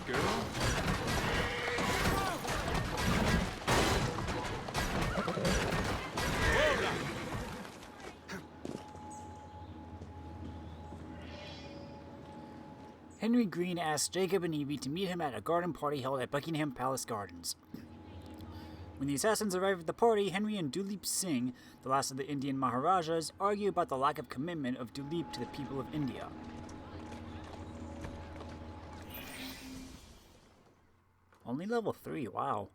girl. Henry Green asked Jacob and Evie to meet him at a garden party held at Buckingham Palace Gardens. When the assassins arrive at the party, Henry and Duleep Singh, the last of the Indian Maharajas, argue about the lack of commitment of Duleep to the people of India. Only level 3, wow.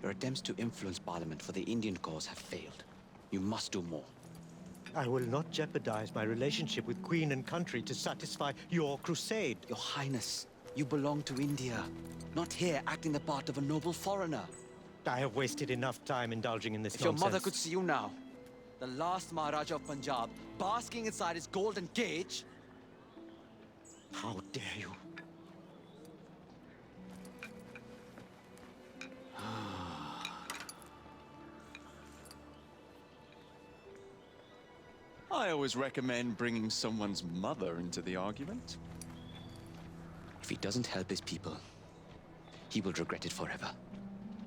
Your attempts to influence Parliament for the Indian cause have failed. You must do more. I will not jeopardize my relationship with Queen and country to satisfy your crusade. Your Highness, you belong to India, not here acting the part of a noble foreigner. I have wasted enough time indulging in this If nonsense. your mother could see you now, the last Maharaja of Punjab, basking inside his golden cage. How dare you? I always recommend bringing someone's mother into the argument. If he doesn't help his people, he will regret it forever.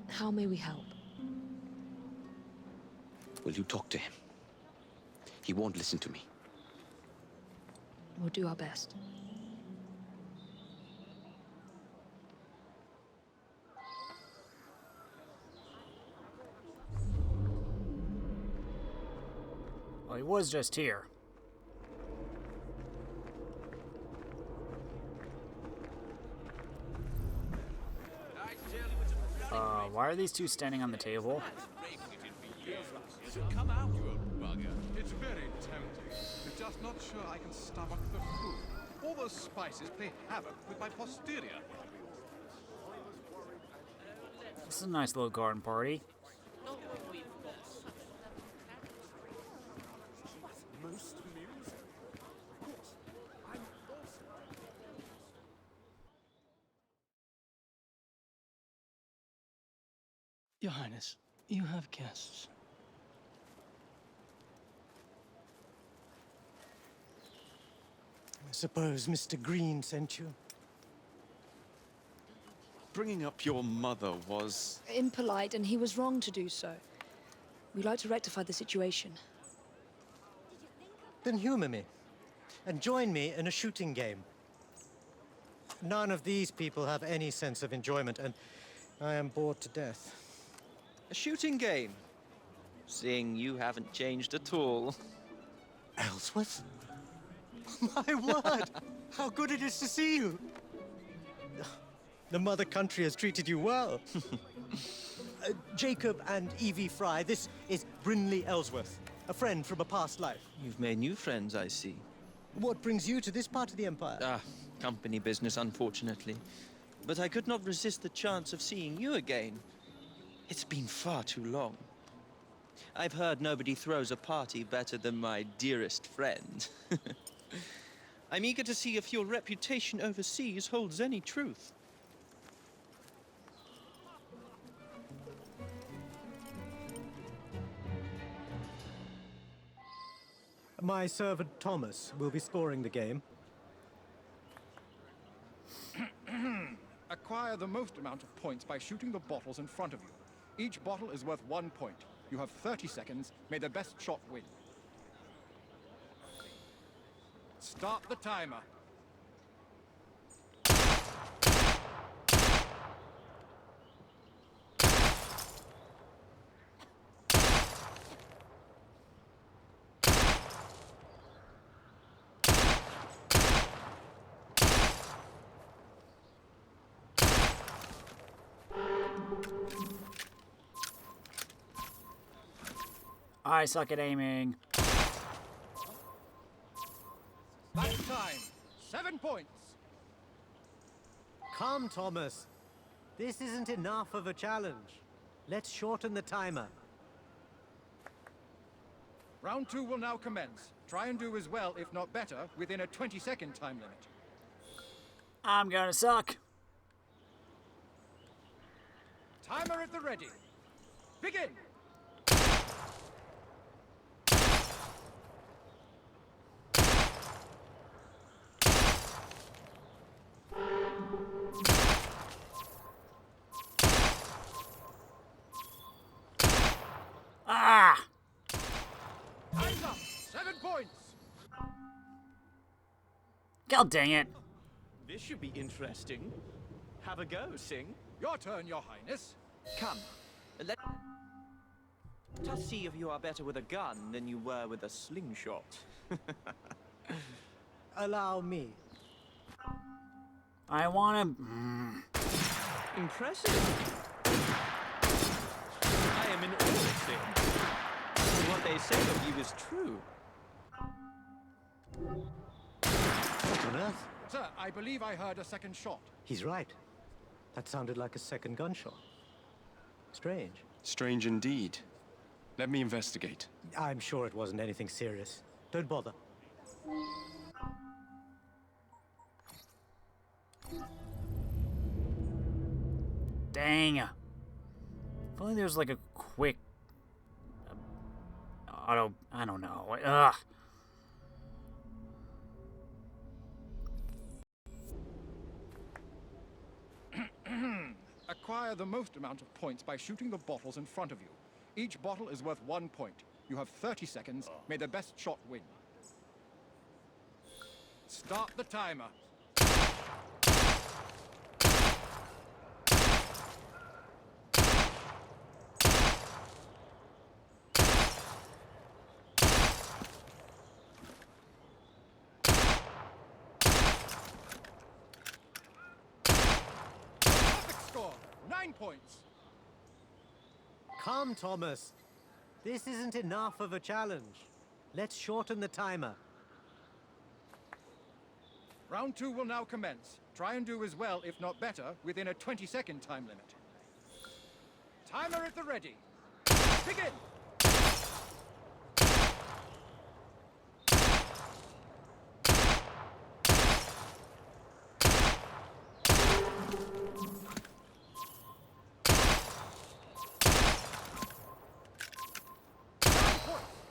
How may we help? Will you talk to him? He won't listen to me. We'll do our best. Well, he was just here. Why are these two standing on the table? Come out, you old bugger. It's very tempting. I'm just not sure I can stomach the food. All those spices play havoc with my posterior. This is a nice little garden party. Your Highness, you have guests. I suppose Mr. Green sent you. Bringing up your mother was... Impolite, and he was wrong to do so. We'd like to rectify the situation. Then humor me, and join me in a shooting game. None of these people have any sense of enjoyment, and I am bored to death. A shooting game? Seeing you haven't changed at all. Ellsworth? My word! How good it is to see you! The mother country has treated you well. Jacob and Evie Fry, this is Brinley Ellsworth, a friend from a past life. You've made new friends, I see. What brings you to this part of the Empire? Company business, unfortunately. But I could not resist the chance of seeing you again. It's been far too long. I've heard nobody throws a party better than my dearest friend. I'm eager to see if your reputation overseas holds any truth. My servant Thomas will be scoring the game. Acquire the most amount of points by shooting the bottles in front of you. Each bottle is worth 1 point. You have 30 seconds. May the best shot win. Start the timer. I suck at aiming. Back time. 7 points. Come, Thomas. This isn't enough of a challenge. Let's shorten the timer. Round 2 will now commence. Try and do as well, if not better, within a 20-second time limit. I'm gonna suck. Timer at the ready. Begin! Ah! Time's up! 7 points! God dang it. This should be interesting. Have a go, Singh. Your turn, Your Highness. Come, let us see if you are better with a gun than you were with a slingshot. Allow me. I wanna... Impressive. I am in awe, Singh. What they say of you is true. What on earth? Sir, I believe I heard a second shot. He's right. That sounded like a second gunshot. Strange. Strange indeed. Let me investigate. I'm sure it wasn't anything serious. Don't bother. Dang. If only there's like a quick... auto... I don't know. Ugh. Acquire the most amount of points by shooting the bottles in front of you. Each bottle is worth 1 point. You have 30 seconds. May the best shot win. Start the timer. Perfect score. 9 points. Come, Thomas. This isn't enough of a challenge. Let's shorten the timer. Round 2 will now commence. Try and do as well, if not better, within a 20-second time limit. Timer at the ready. Begin!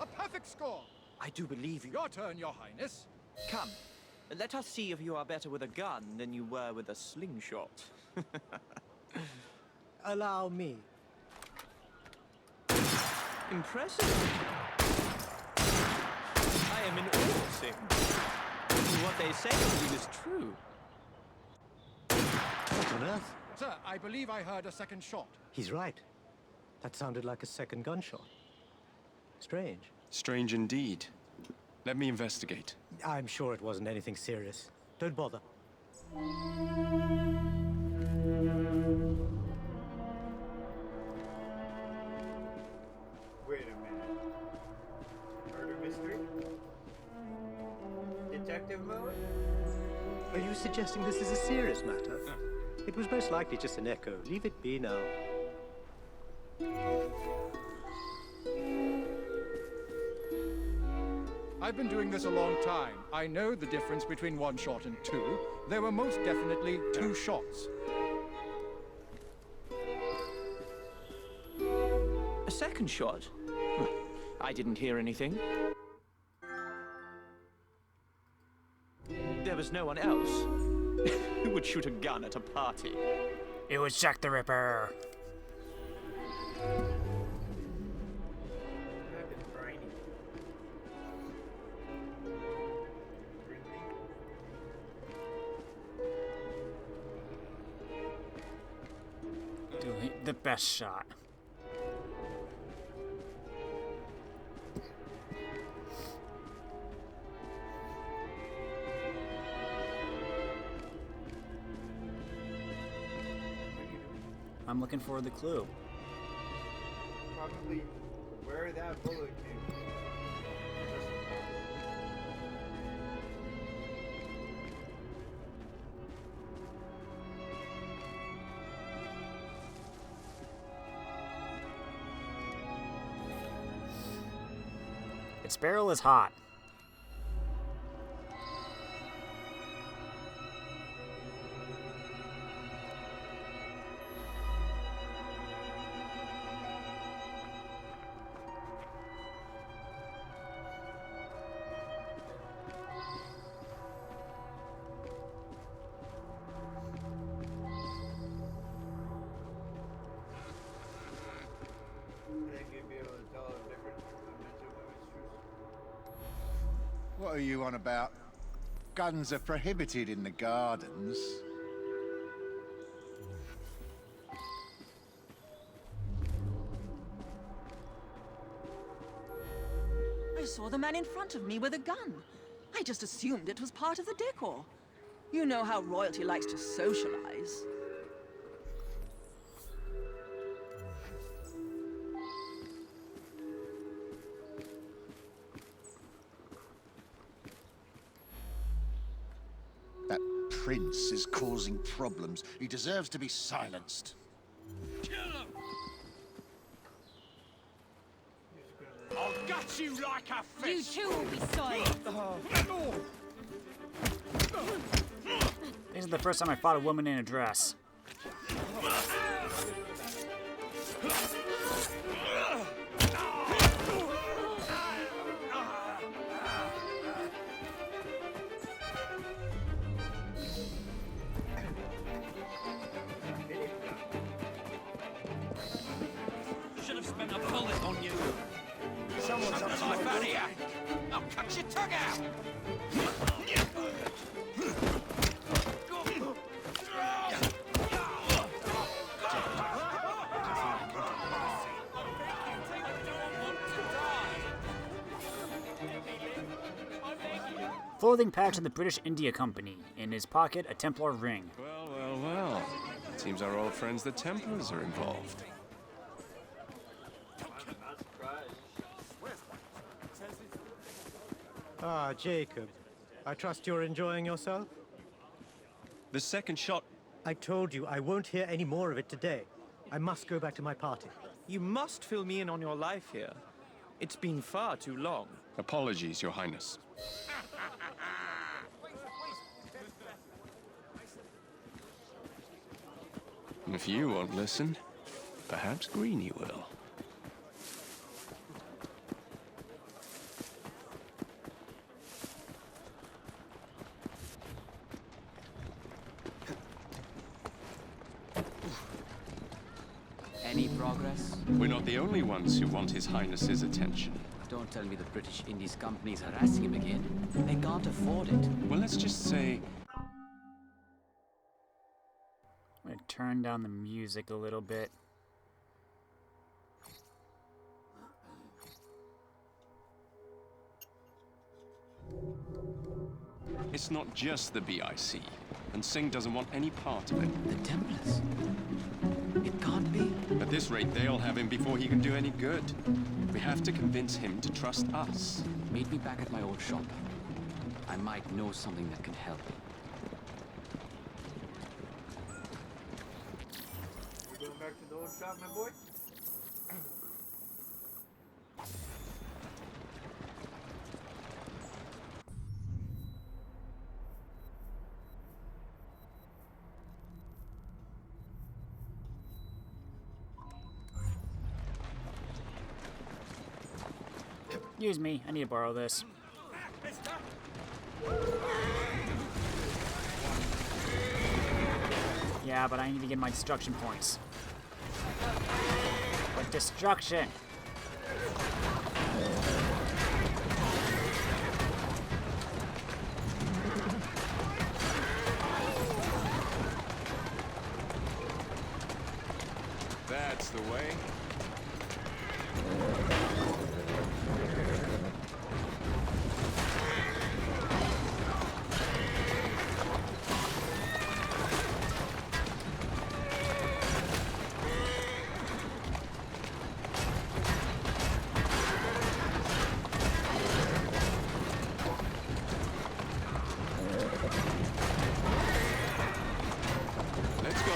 A perfect score! I do believe you. Your turn, Your Highness. Come, let us see if you are better with a gun than you were with a slingshot. Allow me. Impressive. I am in awe, Singh. What they say of you is true. What on earth? Sir, I believe I heard a second shot. He's right. That sounded like a second gunshot. Strange. Strange indeed. Let me investigate. I'm sure it wasn't anything serious. Don't bother. Wait a minute. Murder mystery? Detective mode? Are you suggesting this is a serious matter? It was most likely just an echo. Leave it be now. I've been doing this a long time. I know the difference between 1 shot and 2. There were most definitely 2 shots. A second shot? I didn't hear anything. There was no one else. Who would shoot a gun at a party? It was Jack the Ripper. Dude, the best shot. I'm looking for the clue. Probably where that bullet came from. Its barrel is hot. What are you on about? Guns are prohibited in the gardens. I saw the man in front of me with a gun. I just assumed it was part of the decor. You know how royalty likes to socialize. That prince is causing problems. He deserves to be silenced. I'll gut you like a fish! You too will be silent. This is the first time I fought a woman in a dress. Should have spent a bullet on you. Someone's up to my fatty act! I'll cut your tongue out! Clothing patch of the British India Company. In his pocket, a Templar ring. Well. Seems our old friends the Templars are involved. Ah, Jacob. I trust you're enjoying yourself? The second shot... I told you I won't hear any more of it today. I must go back to my party. You must fill me in on your life here. It's been far too long. Apologies, Your Highness. If you won't listen, perhaps Greenie will. Any progress? We're not the only ones who want His Highness's attention. Don't tell me the British Indies company's harassing him again. They can't afford it. Well, let's just say... I'm gonna turn down the music a little bit. It's not just the BIC, and Singh doesn't want any part of it. The Templars? It can't be. At this rate, they'll have him before he can do any good. We have to convince him to trust us. Meet me back at my old shop. I might know something that can help. You going back to the old shop, my boy? Excuse me, I need to borrow this. Yeah, but I need to get my destruction points. But destruction! That's the way. Let's go.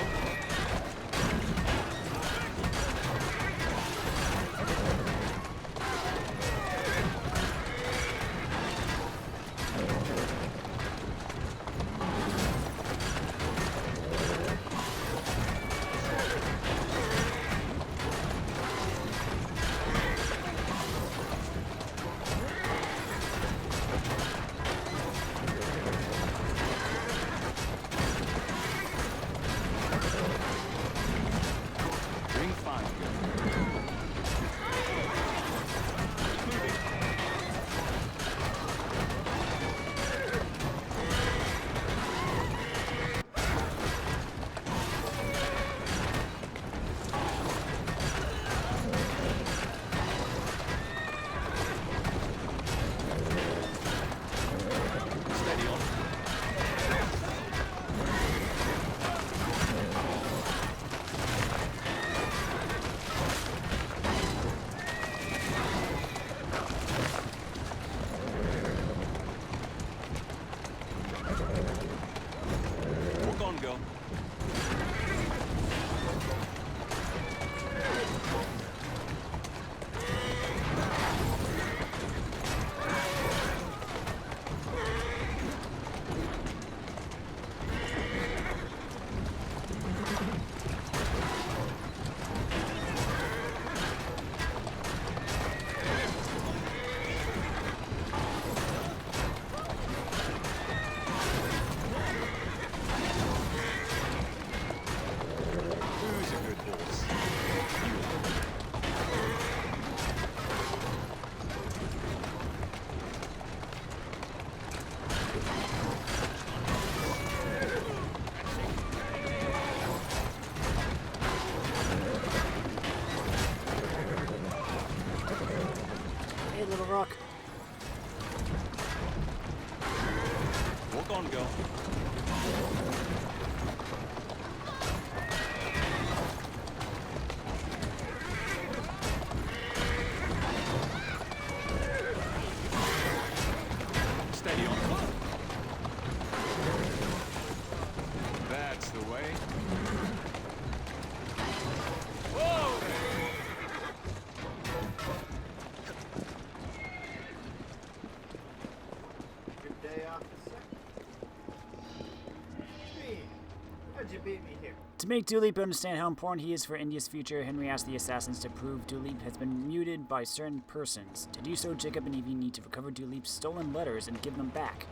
Why'd you beat me here? To make Duleep understand how important he is for India's future, Henry asked the assassins to prove Duleep has been muted by certain persons. To do so, Jacob and Evie need to recover Duleep's stolen letters and give them back.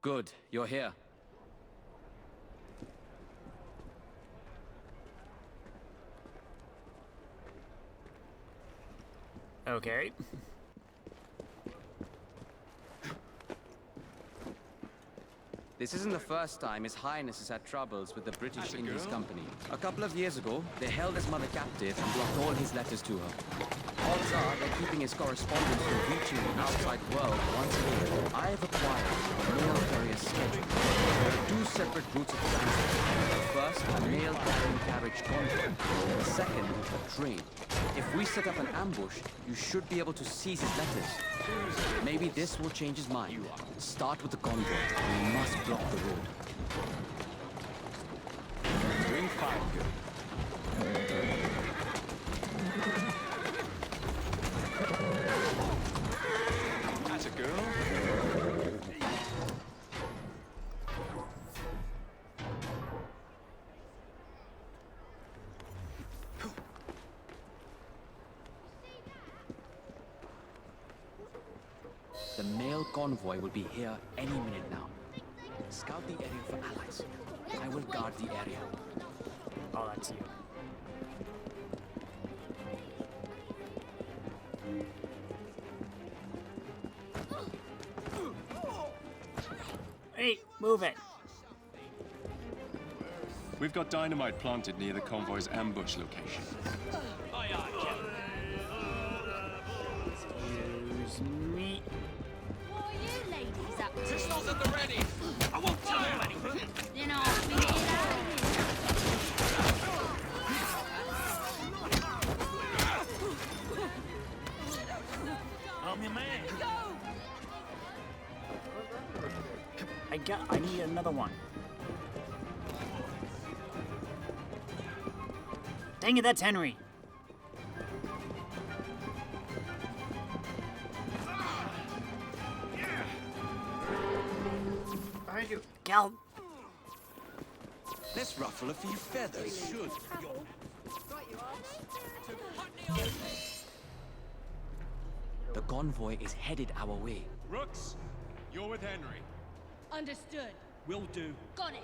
Good, you're here. Okay. This isn't the first time His Highness has had troubles with the British Indies Company. A couple of years ago, they held his mother captive and blocked all his letters to her. Odds are they're keeping his correspondence from reaching the outside world once a year. I have acquired a mail carrier schedule. There are two separate routes of transport. The first, a mail carrying carriage convoy. The second, a train. If we set up an ambush, you should be able to seize his letters. Maybe this will change his mind. Start with the convoy. We must block the road. Doing fine, good. That's a girl. The mail convoy will be here any minute now. Scout the area for allies. I will guard the area. Oh, that's you. Hey, move it. We've got dynamite planted near the convoy's ambush location. Excuse me. What are you ladies up to? Pistols at the ready! I won't tell you anything! Then I'll be out of here. I'm your man! I need another one. Dang it, that's Henry. Behind you. Gal. Let's ruffle a few feathers. Should. The convoy is headed our way. Rooks, you're with Henry. Understood. Will do. Got it.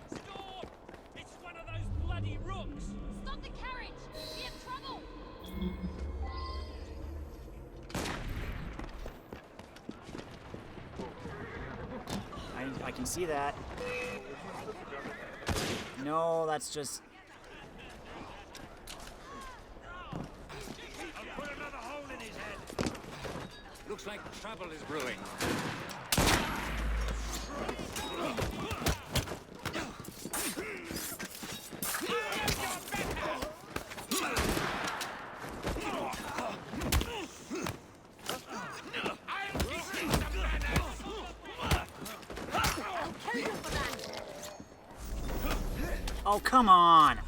Stop! It's one of those bloody rooks! Stop the carriage! We have trouble! I can see that. No, that's just... I'll put another hole in his head. Looks like trouble is brewing. Oh, come on!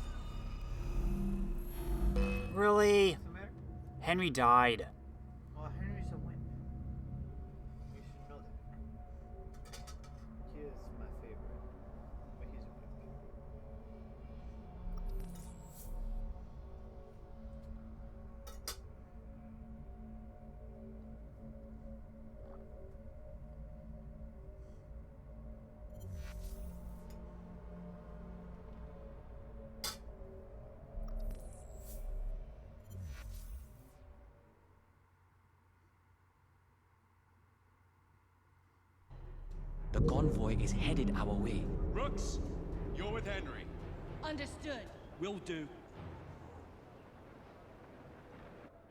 Really? Henry died. Well, Henry's a wimp. You should know that. He is my favorite, but he's a wimp. The convoy is headed our way. Rooks, you're with Henry. Understood. Will do.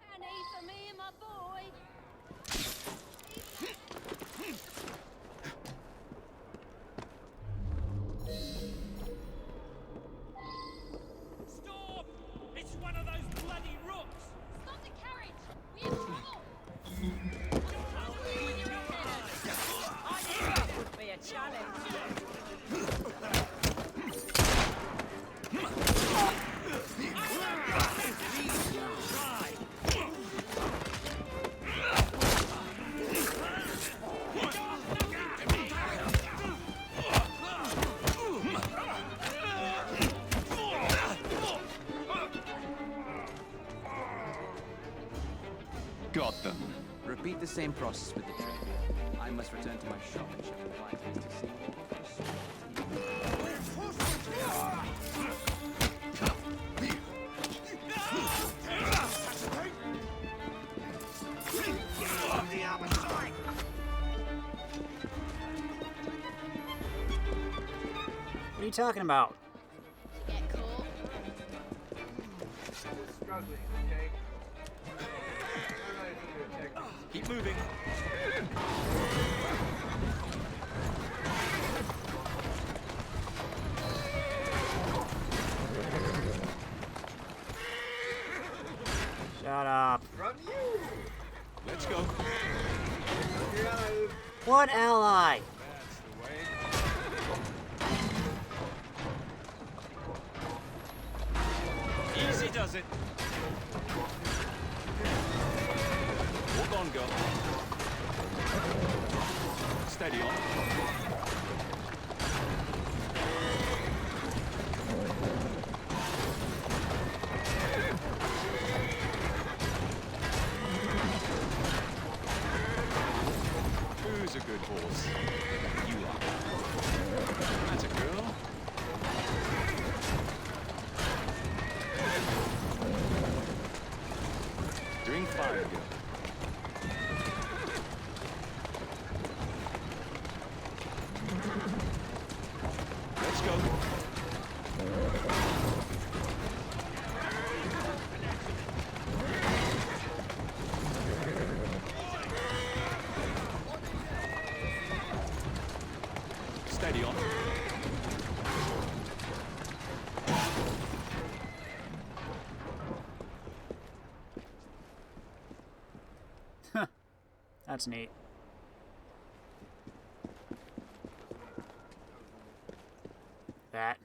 Penny for me and my boy. got them. Repeat the same process with the train. I must return to my shop and ship the quiet Mr. What are you talking about? Get caught. Struggling, okay? Keep moving. Shut up. Run you! Let's go. What ally? That's the way. Easy does it. Walk on, girl. Steady on. Who's a good horse? You are. That's a girl. Doing fine, girl. Let's go. Steady on. That's neat. That.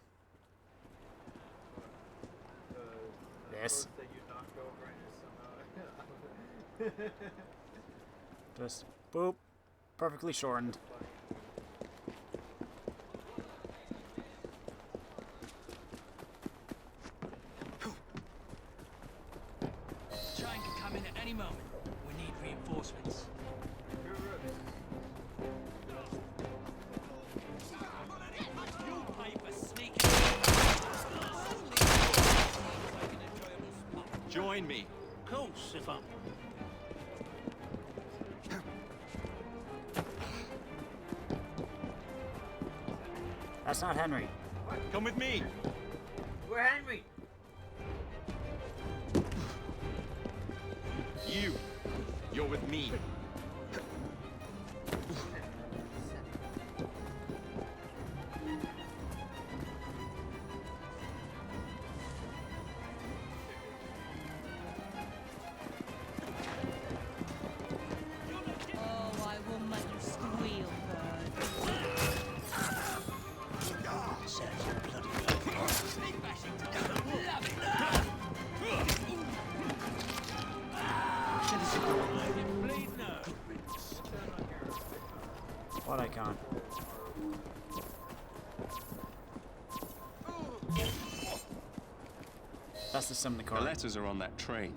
This. That you knocked over and somehow. Just boop. Perfectly shortened. Train can come in at any moment. We need reinforcements. You'll pay for sneaking. Join me. Of course, if I'm... That's not Henry. Come with me. We're Henry! You're with me. Oh, I will make you squeal, bird. What icon? That's the summon the The card. letters are on that train.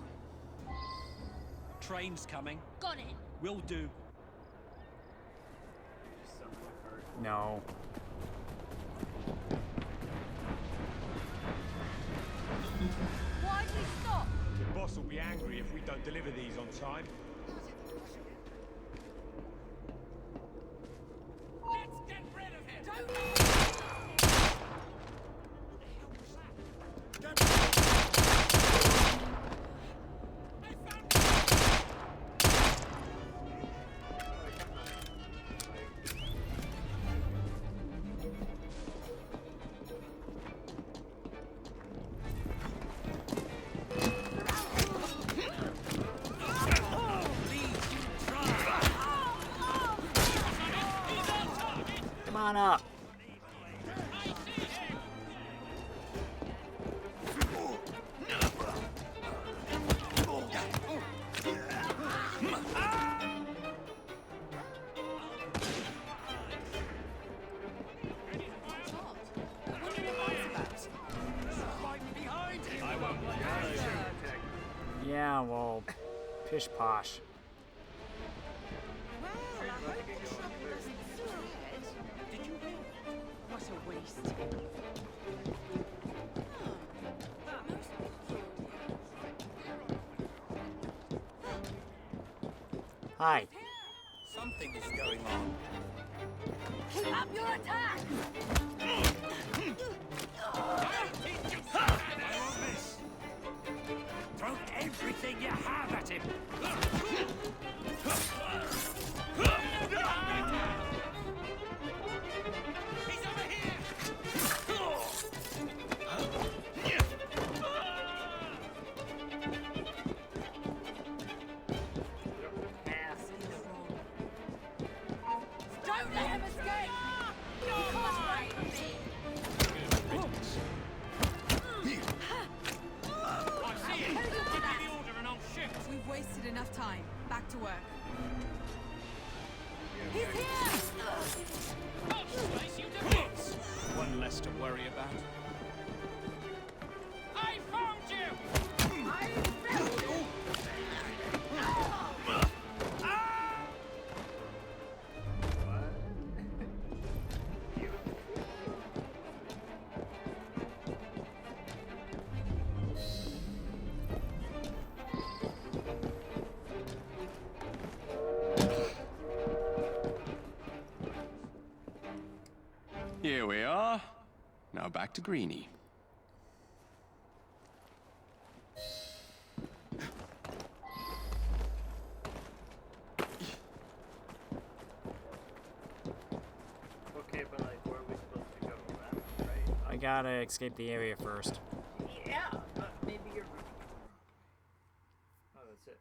Train's coming. Got it. Will do. No. Why'd we stop? The boss will be angry if we don't deliver these on time. Let's get rid of him! Come on up. Yeah, well, Pish posh. Well, I hope the trouble doesn't spread. Did you hear? What a waste. Hi. Something is going on. Keep up your attack! Throw everything you have at him. He's over here. Don't let him escape! I see it. Give me the order and I'll shoot. We've wasted enough time. Back to work. He's here! I'll slice you to bits. One less to worry about. I found you! Here we are. Now back to Greenie. Okay, but like, where are we supposed to go? Left, right? I gotta escape the area first. Yeah, but maybe you're. Oh, that's it.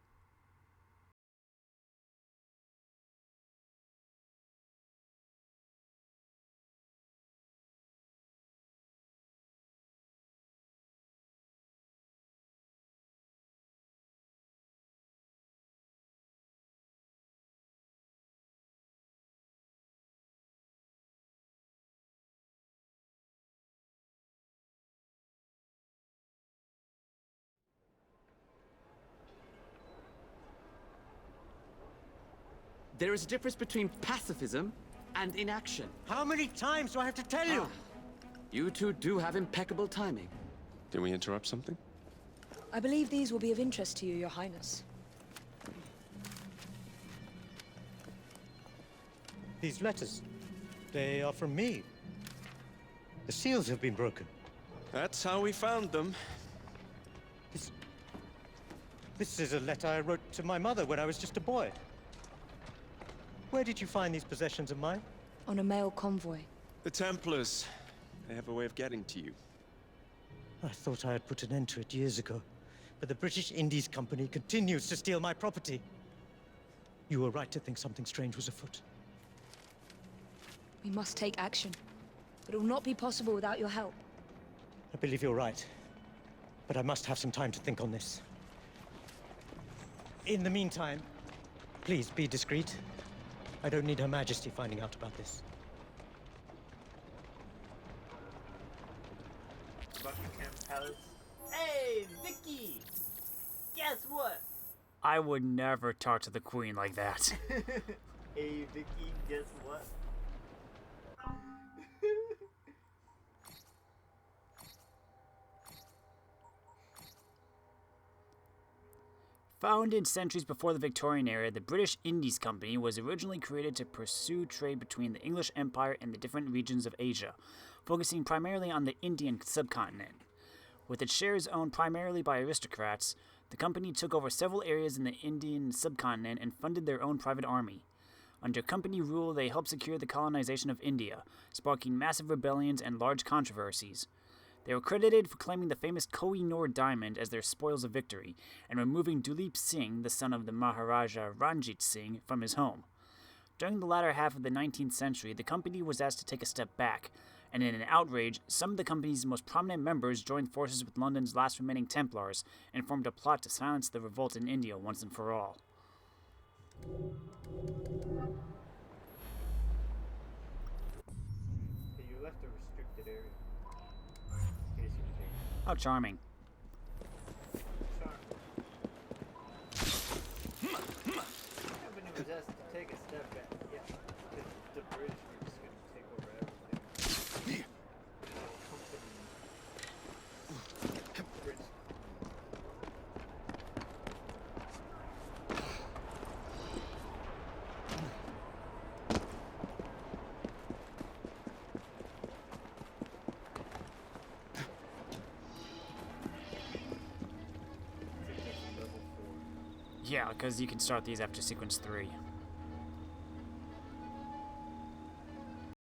There is a difference between pacifism and inaction. How many times do I have to tell you? You two do have impeccable timing. Did we interrupt something? I believe these will be of interest to you, Your Highness. These letters, they are from me. The seals have been broken. That's how we found them. This is a letter I wrote to my mother when I was just a boy. Where did you find these possessions of mine? On a mail convoy. The Templars. They have a way of getting to you. I thought I had put an end to it years ago, but the British Indies Company continues to steal my property. You were right to think something strange was afoot. We must take action. But it will not be possible without your help. I believe you're right, but I must have some time to think on this. In the meantime, please be discreet. I don't need Her Majesty finding out about this. Buckingham Palace. Hey, Vicky! Guess what? I would never talk to the Queen like that. Hey, Vicky, guess what? Founded centuries before the Victorian era, the British Indies Company was originally created to pursue trade between the English Empire and the different regions of Asia, focusing primarily on the Indian subcontinent. With its shares owned primarily by aristocrats, the company took over several areas in the Indian subcontinent and funded their own private army. Under company rule, they helped secure the colonization of India, sparking massive rebellions and large controversies. They were credited for claiming the famous Koh-i-Noor diamond as their spoils of victory, and removing Duleep Singh, the son of the Maharaja Ranjit Singh, from his home. During the latter half of the 19th century, the company was asked to take a step back, and in an outrage, some of the company's most prominent members joined forces with London's last remaining Templars and formed a plot to silence the revolt in India once and for all. Hey, you left a restricted area. In case you change. How charming. Sorry. has to take a step back. Yeah, the British are just gonna take over everything. British. Yeah, because you can start these after sequence 3.